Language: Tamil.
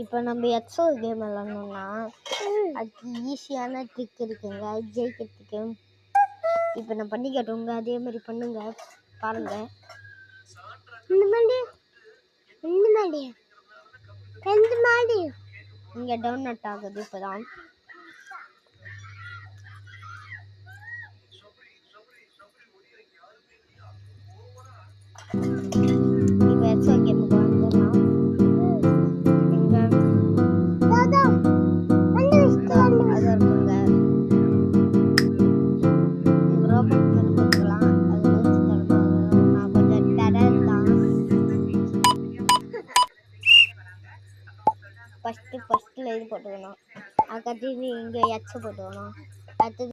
இப்போ நம்ம எக்ஸோ கேம் விளாடணும்னா அதுக்கு ஈஸியான ட்ரிக் இருக்குங்க ஜெயிக்கிறதுக்கு. இப்போ நான் பண்ணி காட்டுங்க, அதே மாதிரி பண்ணுங்க பாருங்க. இங்கே டவுன்லோட் ஆகுது இப்போதான். இப்போ எக்ஸோ கேமுக்கு வந்துடலாம். ஃபஸ்ட்டில் இது போட்டுக்கணும். அதுக்கடுத்து இங்கே எக்ஸ் போட்டுக்கணும். அடுத்தது